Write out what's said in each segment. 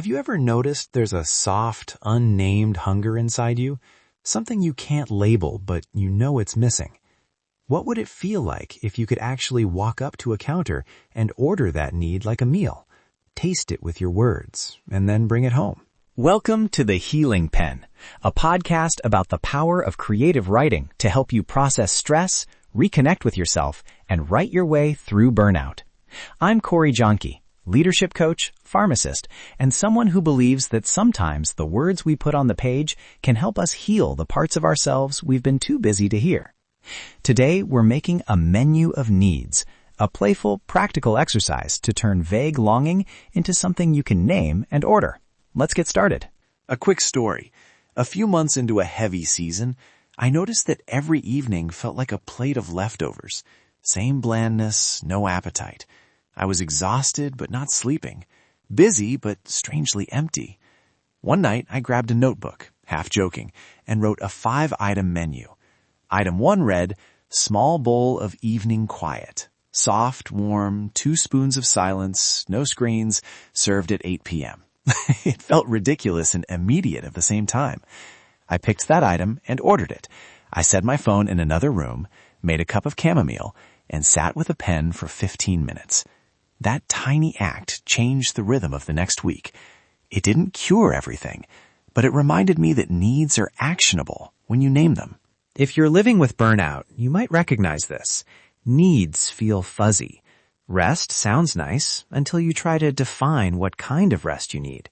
Have you ever noticed there's a soft, unnamed hunger inside you? Something you can't label, but you know it's missing. What would it feel like if you could actually walk up to a counter and order that need like a meal? Taste it with your words, and then bring it home. Welcome to The Healing Pen, a podcast about the power of creative writing to help you process stress, reconnect with yourself, and write your way through burnout. I'm Corey Jonke, leadership coach, pharmacist, and someone who believes that sometimes the words we put on the page can help us heal the parts of ourselves we've been too busy to hear. Today, we're making a menu of needs, a playful, practical exercise to turn vague longing into something you can name and order. Let's get started. A quick story. A few months into a heavy season, I noticed that every evening felt like a plate of leftovers. Same blandness, no appetite. I was exhausted but not sleeping. Busy but strangely empty. One night, I grabbed a notebook, half joking, and wrote a 5-item menu. Item 1 read, small bowl of evening quiet. Soft, warm, 2 spoons of silence, no screens, served at 8 p.m. It felt ridiculous and immediate at the same time. I picked that item and ordered it. I set my phone in another room, made a cup of chamomile, and sat with a pen for 15 minutes. That tiny act changed the rhythm of the next week. It didn't cure everything, but it reminded me that needs are actionable when you name them. If you're living with burnout, you might recognize this. Needs feel fuzzy. Rest sounds nice until you try to define what kind of rest you need.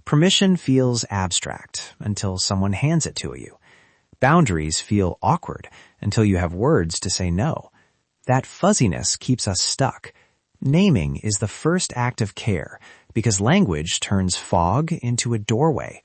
Permission feels abstract until someone hands it to you. Boundaries feel awkward until you have words to say no. That fuzziness keeps us stuck. Naming is the first act of care because language turns fog into a doorway.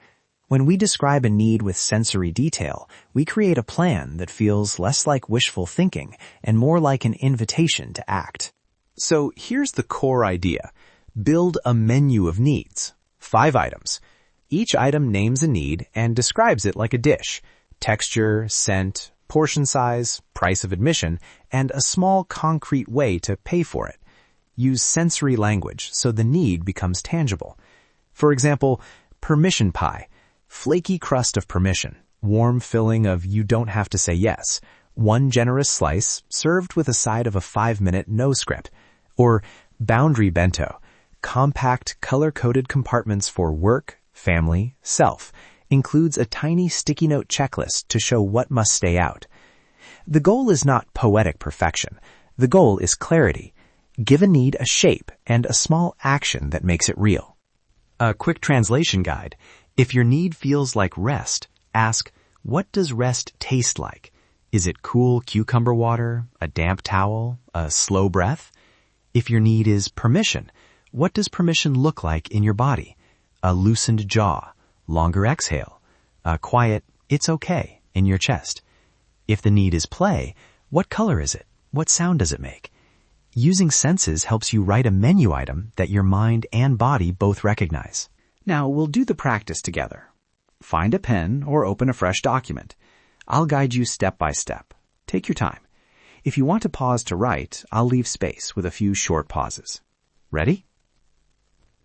When we describe a need with sensory detail, we create a plan that feels less like wishful thinking and more like an invitation to act. So here's the core idea. Build a menu of needs. 5 items. Each item names a need and describes it like a dish. Texture, scent, portion size, price of admission, and a small concrete way to pay for it. Use sensory language so the need becomes tangible. For example, permission pie. Flaky crust of permission. Warm filling of you don't have to say yes. 1 generous slice served with a side of a 5-minute no script. Or boundary bento. Compact, color-coded compartments for work, family, self. Includes a tiny sticky note checklist to show what must stay out. The goal is not poetic perfection. The goal is clarity. Give a need a shape and a small action that makes it real. A quick translation guide. If your need feels like rest, ask, what does rest taste like? Is it cool cucumber water, a damp towel, a slow breath? If your need is permission, what does permission look like in your body? A loosened jaw, longer exhale, a quiet, it's okay in your chest. If the need is play, what color is it? What sound does it make? Using senses helps you write a menu item that your mind and body both recognize. Now we'll do the practice together. Find a pen or open a fresh document. I'll guide you step by step. Take your time. If you want to pause to write, I'll leave space with a few short pauses. Ready?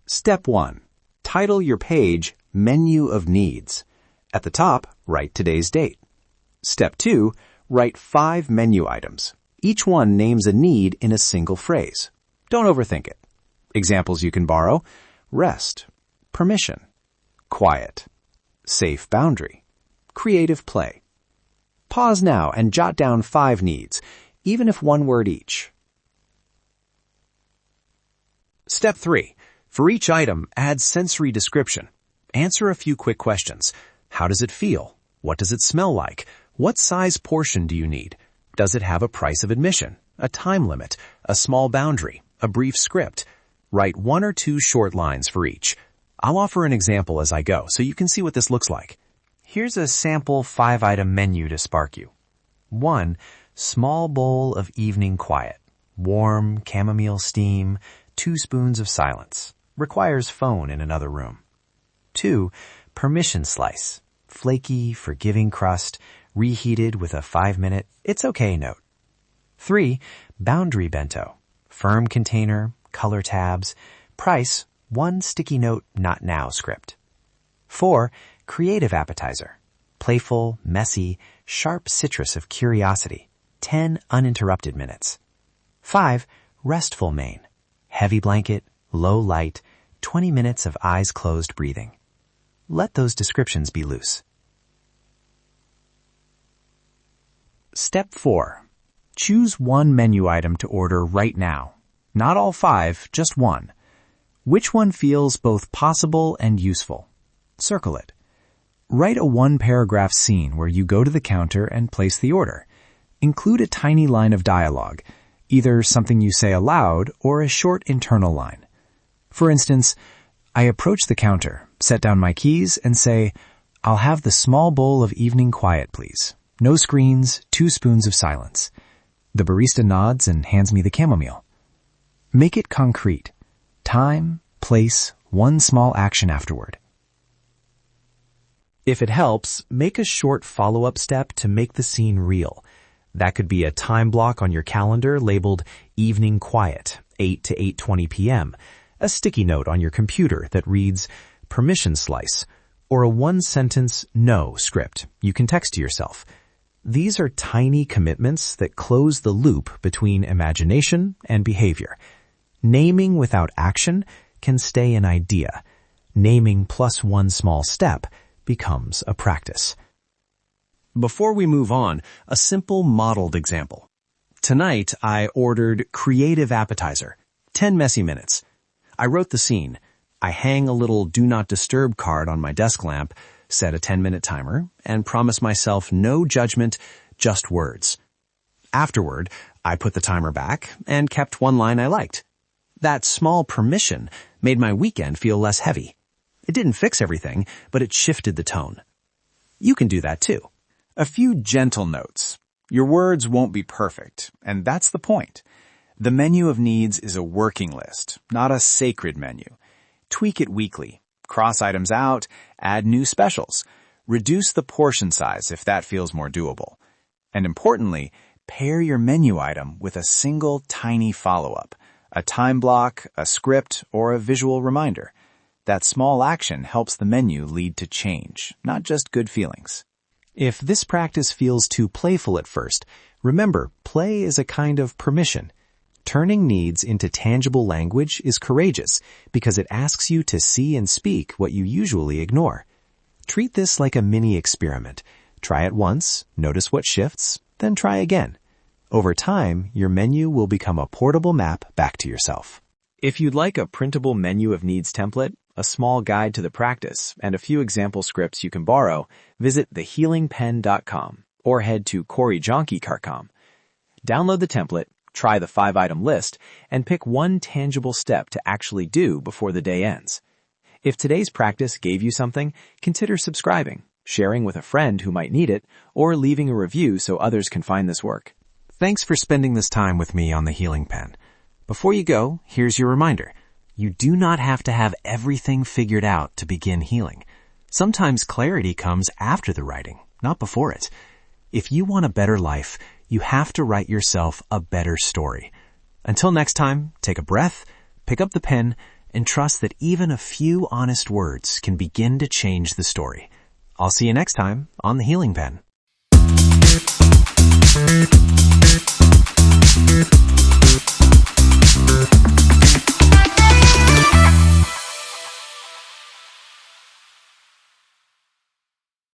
Step 1. Title your page, Menu of Needs. At the top, write today's date. Step 2. Write 5 menu items. Each one names a need in a single phrase. Don't overthink it. Examples you can borrow: rest, permission, quiet, safe boundary, creative play. Pause now and jot down 5 needs, even if 1 word each. Step 3. For each item, add sensory description. Answer a few quick questions. How does it feel? What does it smell like? What size portion do you need? Does it have a price of admission, a time limit, a small boundary, a brief script? Write 1 or 2 short lines for each. I'll offer an example as I go so you can see what this looks like. Here's a sample 5-item menu to spark you. 1. Small bowl of evening quiet. Warm chamomile steam, 2 spoons of silence. Requires phone in another room. 2. Permission slice. Flaky, forgiving crust, reheated with a 5-minute, it's okay note. 3. Boundary bento. Firm container, color tabs, price, 1 sticky note not now script. 4. Creative appetizer. Playful, messy, sharp citrus of curiosity. 10 uninterrupted minutes. 5. Restful main. Heavy blanket, low light, 20 minutes of eyes closed breathing. Let those descriptions be loose. Step 4. Choose one menu item to order right now. Not all 5, just one. Which one feels both possible and useful? Circle it. Write a 1-paragraph scene where you go to the counter and place the order. Include a tiny line of dialogue, either something you say aloud or a short internal line. For instance, I approach the counter, set down my keys, and say, "I'll have the small bowl of evening quiet, please. No screens, 2 spoons of silence." The barista nods and hands me the chamomile. Make it concrete. Time, place, one small action afterward. If it helps, make a short follow-up step to make the scene real. That could be a time block on your calendar labeled Evening Quiet, 8 to 8:20 p.m., a sticky note on your computer that reads Permission Slice, or a 1-sentence no script you can text to yourself. These are tiny commitments that close the loop between imagination and behavior. Naming without action can stay an idea. Naming plus one small step becomes a practice. Before we move on, a simple modeled example. Tonight, I ordered creative appetizer, 10 messy minutes. I wrote the scene. I hang a little do not disturb card on my desk lamp, set a 10-minute timer, and promise myself no judgment, just words. Afterward, I put the timer back and kept one line I liked. That small permission made my weekend feel less heavy. It didn't fix everything, but it shifted the tone. You can do that too. A few gentle notes. Your words won't be perfect, and that's the point. The menu of needs is a working list, not a sacred menu. Tweak it weekly. Cross items out, add new specials. Reduce the portion size if that feels more doable. And importantly, pair your menu item with a single tiny follow-up, a time block, a script, or a visual reminder. That small action helps the menu lead to change, not just good feelings. If this practice feels too playful at first, remember, play is a kind of permission. Turning needs into tangible language is courageous because it asks you to see and speak what you usually ignore. Treat this like a mini experiment. Try it once, notice what shifts, then try again. Over time, your menu will become a portable map back to yourself. If you'd like a printable menu of needs template, a small guide to the practice, and a few example scripts you can borrow, visit thehealingpen.com or head to CoreyJonkey.com. Download the template, try the 5-item list, and pick one tangible step to actually do before the day ends. If today's practice gave you something, consider subscribing, sharing with a friend who might need it, or leaving a review so others can find this work. Thanks for spending this time with me on The Healing Pen. Before you go, here's your reminder. You do not have to have everything figured out to begin healing. Sometimes clarity comes after the writing, not before it. If you want a better life, you have to write yourself a better story. Until next time, take a breath, pick up the pen, and trust that even a few honest words can begin to change the story. I'll see you next time on The Healing Pen.